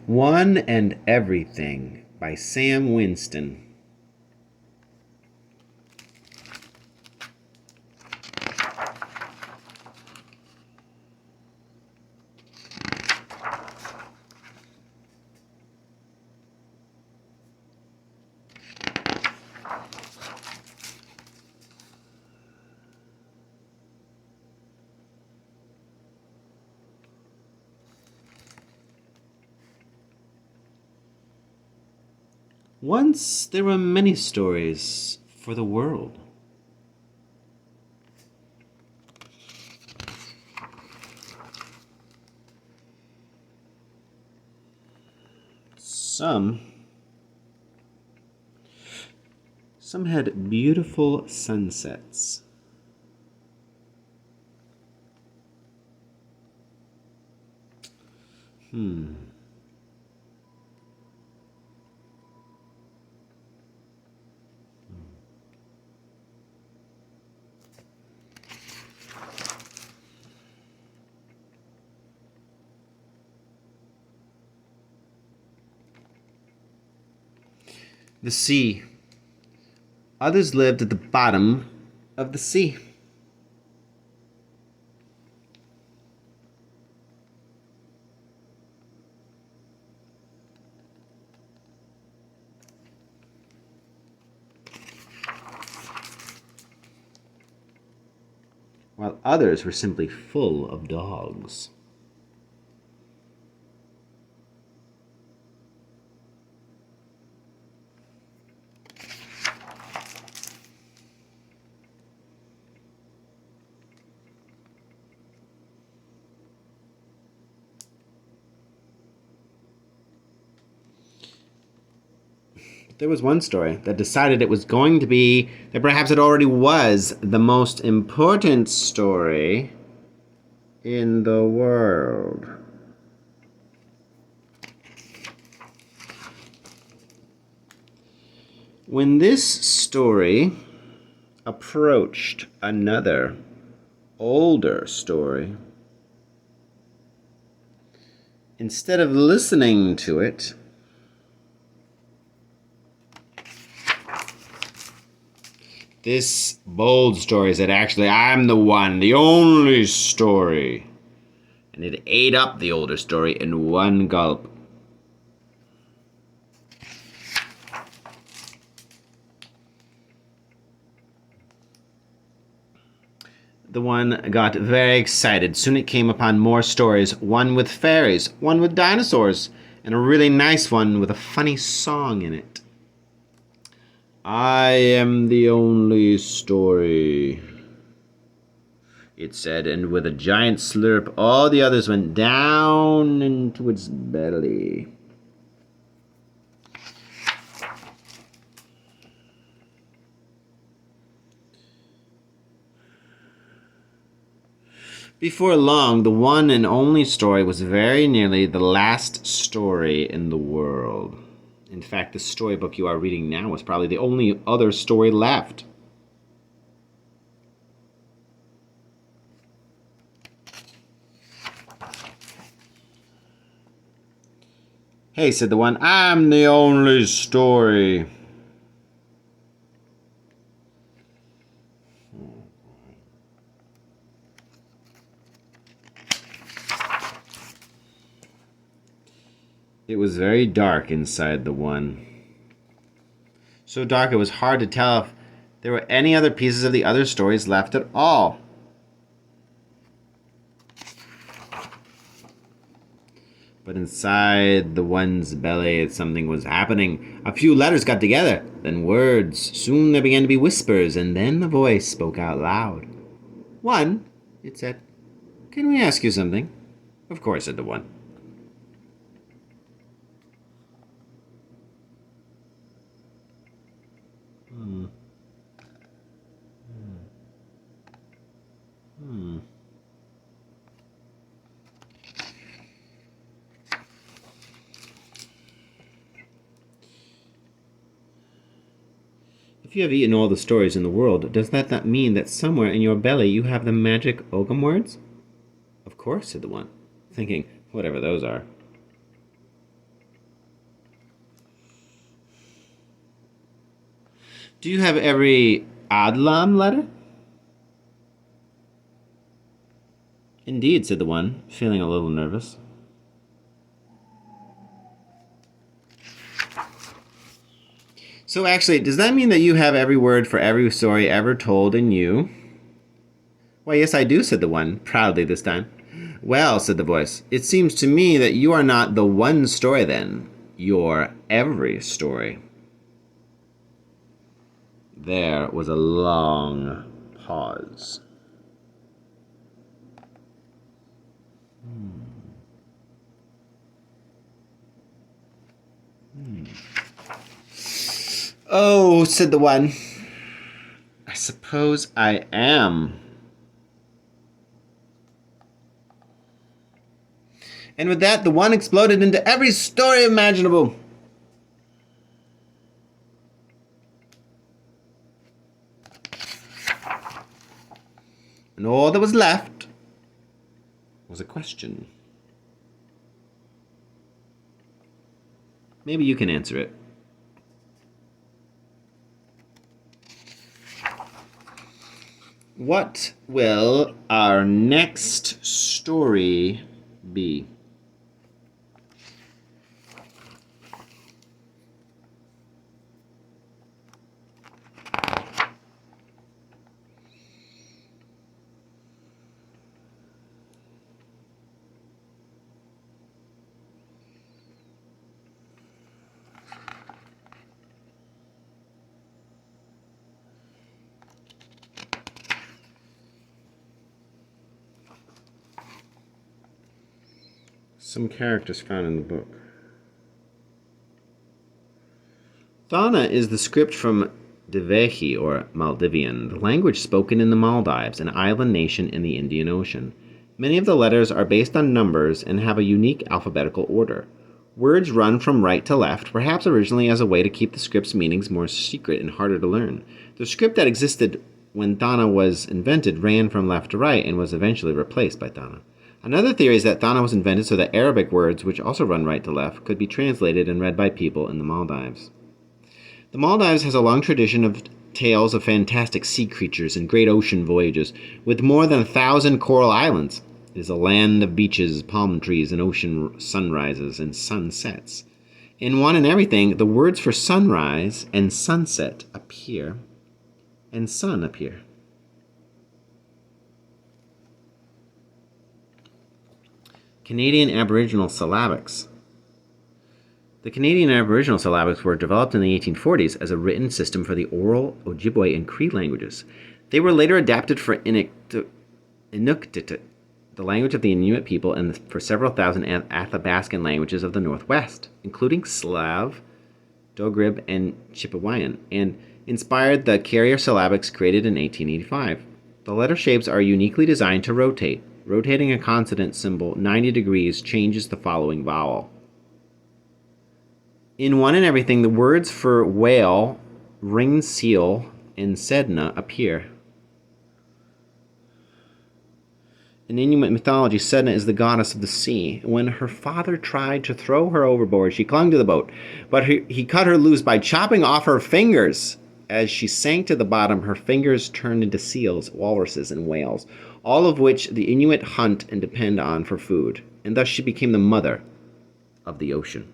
One and Everything by Sam Winston. Once there were many stories for the world. Some had beautiful sunsets. The sea. Others lived at the bottom of the sea. While others were simply full of dogs. There was one story that decided it was going to be, that perhaps it already was, the most important story in the world. When this story approached another, older story, instead of listening to it, this bold story said, actually, I'm the one, the only story. And it ate up the older story in one gulp. The one got very excited. Soon it came upon more stories, one with fairies, one with dinosaurs, and a really nice one with a funny song in it. I am the only story, it said, and with a giant slurp, all the others went down into its belly. Before long, the one and only story was very nearly the last story in the world. In fact, the storybook you are reading now is probably the only other story left. Hey, said the one, I'm the only story. It was very dark inside the one. So dark it was hard to tell if there were any other pieces of the other stories left at all. But inside the one's belly, something was happening. A few letters got together, then words. Soon there began to be whispers, and then a voice spoke out loud. One, it said, can we ask you something? Of course, said the one. If you have eaten all the stories in the world, does that not mean that somewhere in your belly you have the magic Ogham words? Of course, said the one, thinking, whatever those are. Do you have every Adlam letter? Indeed, said the one, feeling a little nervous. So actually, does that mean that you have every word for every story ever told in you? Why, yes, I do, said the one, proudly this time. Well, said the voice, it seems to me that you are not the one story then. You're every story. There was a long pause. Oh, said the one. I suppose I am. And with that, the one exploded into every story imaginable. And all that was left was a question. Maybe you can answer it. What will our next story be? Some characters found in the book. Thana is the script from Divehi, or Maldivian, the language spoken in the Maldives, an island nation in the Indian Ocean. Many of the letters are based on numbers and have a unique alphabetical order. Words run from right to left, perhaps originally as a way to keep the script's meanings more secret and harder to learn. The script that existed when Thana was invented ran from left to right and was eventually replaced by Thana. Another theory is that Thana was invented so that Arabic words, which also run right to left, could be translated and read by people in the Maldives. The Maldives has a long tradition of tales of fantastic sea creatures and great ocean voyages, with more than 1,000 coral islands. It is a land of beaches, palm trees, and ocean sunrises and sunsets. In One and Everything, the words for sunrise and sunset appear, and sun appear. Canadian Aboriginal syllabics. The Canadian Aboriginal syllabics were developed in the 1840s as a written system for the oral, Ojibwe, and Cree languages. They were later adapted for Inuktitut, the language of the Inuit people, and for several thousand Athabascan languages of the Northwest, including Slav, Dogrib, and Chipewyan, and inspired the carrier syllabics created in 1885. The letter shapes are uniquely designed to rotate. Rotating a consonant symbol 90 degrees changes the following vowel. In One and Everything, the words for whale, ringed seal, and Sedna appear. In Inuit mythology, Sedna is the goddess of the sea. When her father tried to throw her overboard, she clung to the boat, but he cut her loose by chopping off her fingers. As she sank to the bottom, her fingers turned into seals, walruses, and whales, all of which the Inuit hunt and depend on for food, and thus she became the mother of the ocean.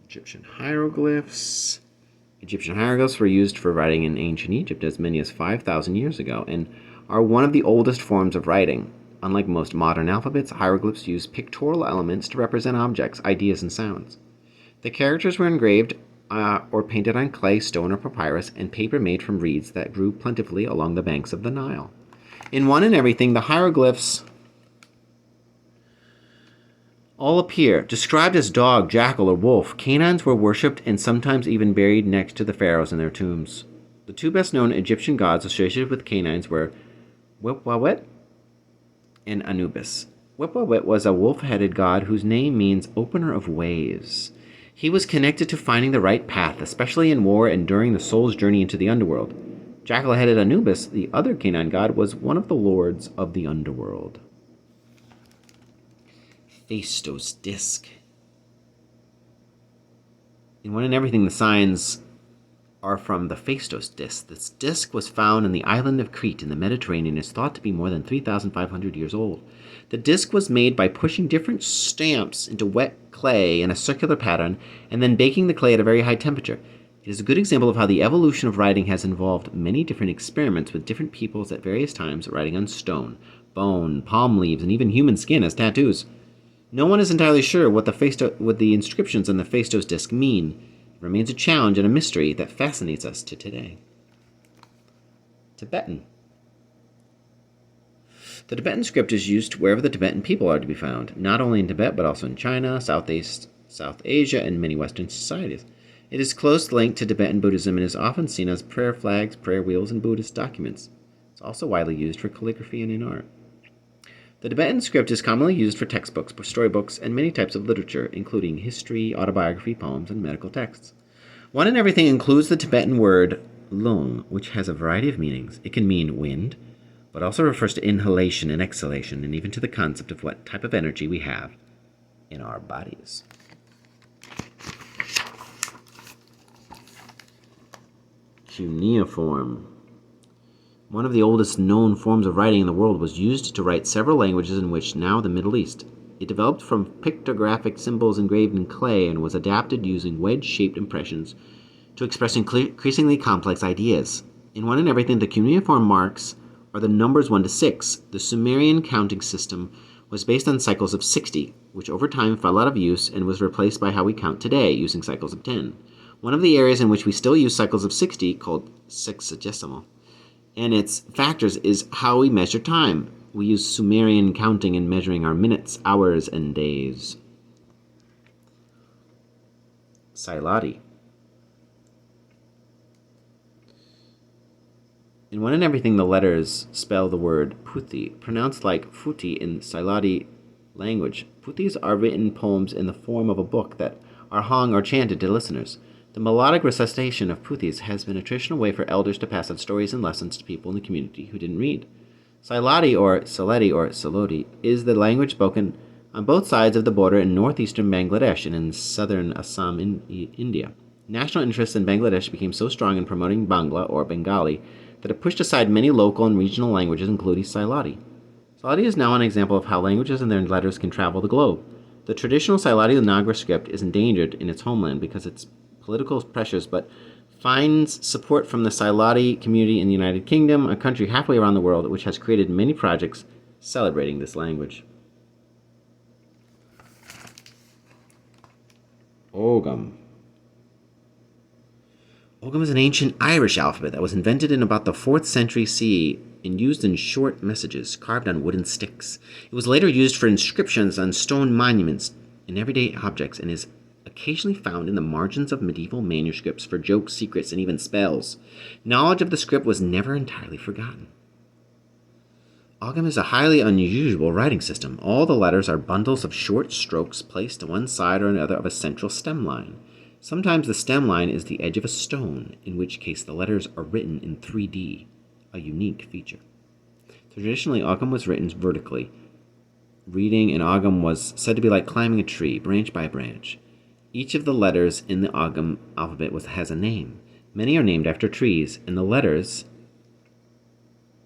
Egyptian hieroglyphs. Egyptian hieroglyphs were used for writing in ancient Egypt as many as 5,000 years ago and are one of the oldest forms of writing. Unlike most modern alphabets, hieroglyphs use pictorial elements to represent objects, ideas, and sounds. The characters were engraved or painted on clay, stone, or papyrus, and paper made from reeds that grew plentifully along the banks of the Nile. In One and Everything, the hieroglyphs all appear. Described as dog, jackal, or wolf, canines were worshipped and sometimes even buried next to the pharaohs in their tombs. The two best-known Egyptian gods associated with canines were Wepwawet and Anubis. Wepwawet was a wolf-headed god whose name means opener of ways. He was connected to finding the right path, especially in war and during the soul's journey into the underworld. Jackal-headed Anubis, the other canine god, was one of the lords of the underworld. Phaistos disc. In One and Everything, the signs are from the Phaistos disc. This disc was found in the island of Crete in the Mediterranean and is thought to be more than 3,500 years old. The disc was made by pushing different stamps into wet clay in a circular pattern and then baking the clay at a very high temperature. It is a good example of how the evolution of writing has involved many different experiments with different peoples at various times writing on stone, bone, palm leaves, and even human skin as tattoos. No one is entirely sure what the inscriptions on the Phaistos disc mean. It remains a challenge and a mystery that fascinates us to today. Tibetan. The Tibetan script is used wherever the Tibetan people are to be found, not only in Tibet but also in China, South Asia, and many Western societies. It is closely linked to Tibetan Buddhism and is often seen as prayer flags, prayer wheels, and Buddhist documents. It's also widely used for calligraphy and in art. The Tibetan script is commonly used for textbooks, storybooks, and many types of literature, including history, autobiography, poems, and medical texts. One and Everything includes the Tibetan word lung, which has a variety of meanings. It can mean wind, but also refers to inhalation and exhalation, and even to the concept of what type of energy we have in our bodies. Cuneiform. One of the oldest known forms of writing in the world was used to write several languages in which now the Middle East. It developed from pictographic symbols engraved in clay and was adapted using wedge-shaped impressions to express increasingly complex ideas. In One and Everything, the cuneiform marks are the numbers 1 to 6. The Sumerian counting system was based on cycles of 60, which over time fell out of use and was replaced by how we count today, using cycles of 10. One of the areas in which we still use cycles of 60, called sexagesimal, and its factors is how we measure time. We use Sumerian counting in measuring our minutes, hours, and days. Silati. In One and Everything, the letters spell the word Puthi, pronounced like Futi in Silati language. Puthis are written poems in the form of a book that are hung or chanted to listeners. The melodic recitation of Puthis has been a traditional way for elders to pass on stories and lessons to people in the community who didn't read. Silati or Siloti is the language spoken on both sides of the border in northeastern Bangladesh and in southern Assam in India. National interest in Bangladesh became so strong in promoting Bangla or Bengali that it pushed aside many local and regional languages, including Silati. Silati is now an example of how languages and their letters can travel the globe. The traditional Silati Nagra script is endangered in its homeland because its political pressures, but finds support from the Silati community in the United Kingdom, a country halfway around the world, which has created many projects celebrating this language. Ogham. Ogham is an ancient Irish alphabet that was invented in about the 4th century CE and used in short messages carved on wooden sticks. It was later used for inscriptions on stone monuments and everyday objects and is occasionally found in the margins of medieval manuscripts for jokes, secrets, and even spells. Knowledge of the script was never entirely forgotten. Ogham is a highly unusual writing system. All the letters are bundles of short strokes placed to one side or another of a central stem line. Sometimes the stem line is the edge of a stone, in which case the letters are written in 3D, a unique feature. Traditionally, Ogham was written vertically. Reading in Ogham was said to be like climbing a tree, branch by branch. Each of the letters in the Ogham alphabet has a name. Many are named after trees, and the letters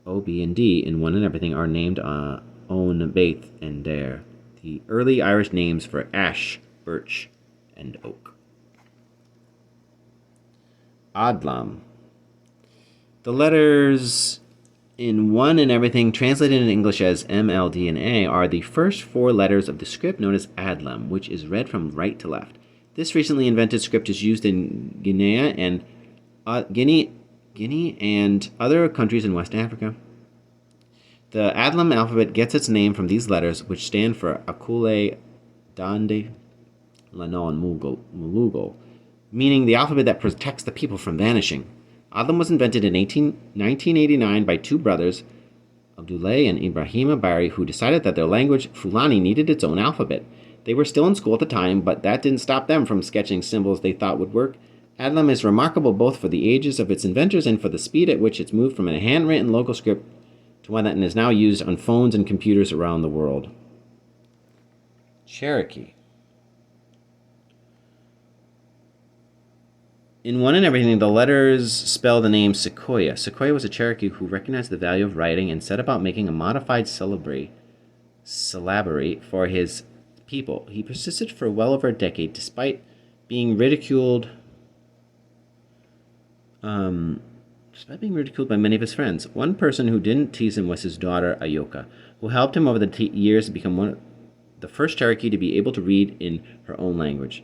O, B, and D in One and Everything are named On, Baith, and Dare, the early Irish names for ash, birch, and oak. Adlam. The letters in One and Everything, translated in English as M, L, D, and A, are the first 4 letters of the script known as Adlam, which is read from right to left. This recently invented script is used in Guinea and other countries in West Africa. The Adlam alphabet gets its name from these letters, which stand for Akule, Dande, Lano, and Mulugal, meaning the alphabet that protects the people from vanishing. Adlam was invented in 1989 by 2 brothers, Abdullah and Ibrahima Bari, who decided that their language, Fulani, needed its own alphabet. They were still in school at the time, but that didn't stop them from sketching symbols they thought would work. Adlam is remarkable both for the ages of its inventors and for the speed at which it's moved from a handwritten local script to one that is now used on phones and computers around the world. Cherokee. In One and Everything, the letters spell the name Sequoia. Sequoia was a Cherokee who recognized the value of writing and set about making a modified syllabary for his people. He persisted for well over a decade, despite being ridiculed by many of his friends. One person who didn't tease him was his daughter, Ayoka, who helped him over the years to become the first Cherokee to be able to read in her own language.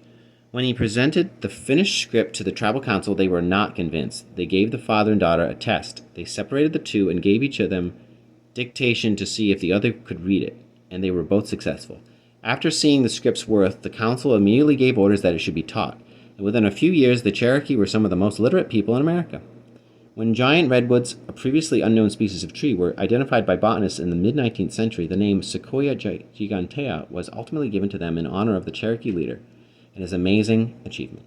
When he presented the finished script to the tribal council, they were not convinced. They gave the father and daughter a test. They separated the two and gave each of them dictation to see if the other could read it, and they were both successful. After seeing the script's worth, the council immediately gave orders that it should be taught, and within a few years, the Cherokee were some of the most literate people in America. When giant redwoods, a previously unknown species of tree, were identified by botanists in the mid-19th century, the name Sequoia gigantea was ultimately given to them in honor of the Cherokee leader and his amazing achievement.